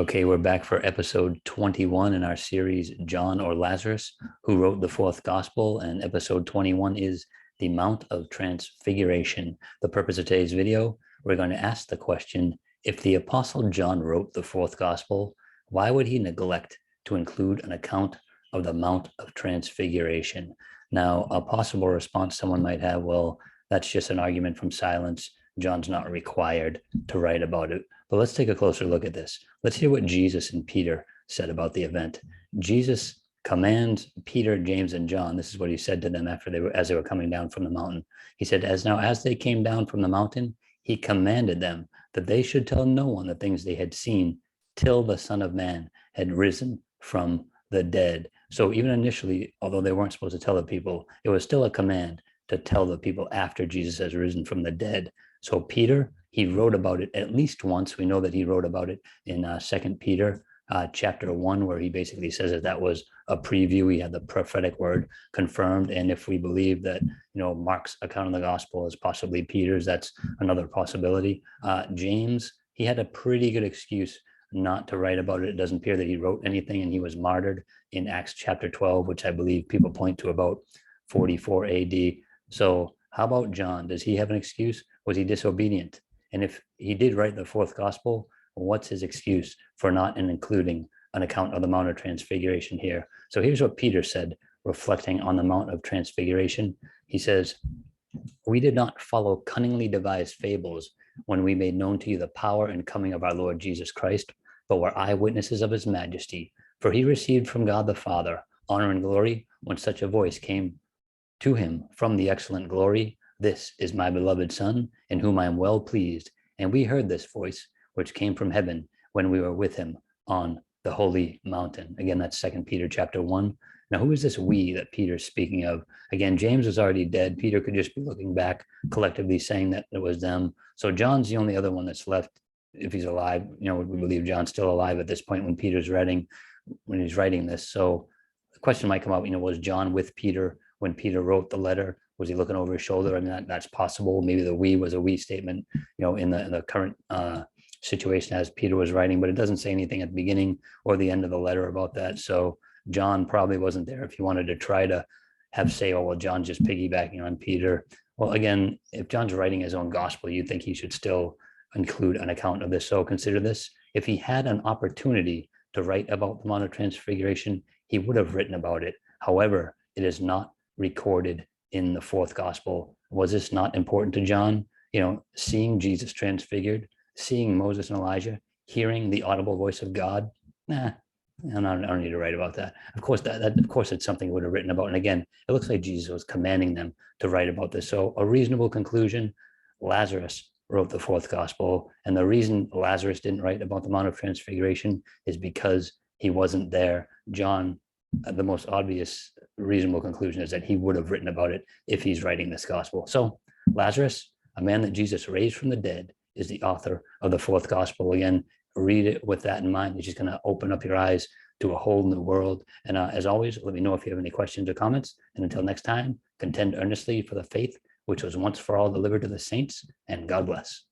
Okay, we're back for episode 21 in our series, John or Lazarus, who wrote the fourth gospel, and episode 21 is the Mount of Transfiguration. The purpose of today's video, we're going to ask the question, if the Apostle John wrote the fourth gospel, why would he neglect to include an account of the Mount of Transfiguration? Now, a possible response someone might have, well, that's just an argument from silence. John's not required to write about it. But let's take a closer look at this. Let's hear what Jesus and Peter said about the event. Jesus commands Peter, James, and John. This is what he said to them as they were coming down from the mountain. He said, as they came down from the mountain, he commanded them that they should tell no one the things they had seen till the Son of Man had risen from the dead. So even initially, although they weren't supposed to tell the people, it was still a command to tell the people after Jesus has risen from the dead. So Peter, he wrote about it at least once. We know that he wrote about it in 2 Peter chapter 1, where he basically says that was a preview. He had the prophetic word confirmed. And if we believe that, Mark's account of the gospel is possibly Peter's, that's another possibility. James, he had a pretty good excuse not to write about it. It doesn't appear that he wrote anything, and he was martyred in Acts chapter 12, which I believe people point to about 44 AD. So how about John? Does he have an excuse? Was he disobedient? And if he did write the fourth gospel, what's his excuse for not including an account of the Mount of Transfiguration here? So here's what Peter said, reflecting on the Mount of Transfiguration. He says, we did not follow cunningly devised fables when we made known to you the power and coming of our Lord Jesus Christ, but were eyewitnesses of his majesty. For he received from God the Father honor and glory when such a voice came to him from the excellent glory, this is my beloved Son, in whom I am well pleased. And we heard this voice, which came from heaven when we were with him on the holy mountain. Again, that's 2 Peter chapter 1. Now, who is this we that Peter's speaking of? Again, James was already dead. Peter could just be looking back, collectively saying that it was them. So John's the only other one that's left, if he's alive. We believe John's still alive at this point when he's writing this. So the question might come up, was John with Peter when Peter wrote the letter? Was he looking over his shoulder? I mean, that's possible. Maybe the we was a we statement, in the current situation as Peter was writing, but it doesn't say anything at the beginning or the end of the letter about that. So John probably wasn't there. If you wanted to try to say, oh, well, John's just piggybacking on Peter. Well, again, if John's writing his own gospel, you'd think he should still include an account of this. So consider this. If he had an opportunity to write about the Mount of Transfiguration, he would have written about it. However, it is not recorded in the fourth gospel. Was this not important to John? Seeing Jesus transfigured, seeing Moses and Elijah, hearing the audible voice of God? I don't need to write about that. Of course, of course, it's something he would have written about. And again, it looks like Jesus was commanding them to write about this. So a reasonable conclusion, Lazarus wrote the fourth gospel. And the reason Lazarus didn't write about the Mount of Transfiguration is because he wasn't there. John, the most obvious reasonable conclusion is that he would have written about it if he's writing this gospel. So Lazarus, a man that Jesus raised from the dead, is the author of the fourth gospel. Again, read it with that in mind. It's just going to open up your eyes to a whole new world. And as always, let me know if you have any questions or comments. And until next time, contend earnestly for the faith which was once for all delivered to the saints, and God bless.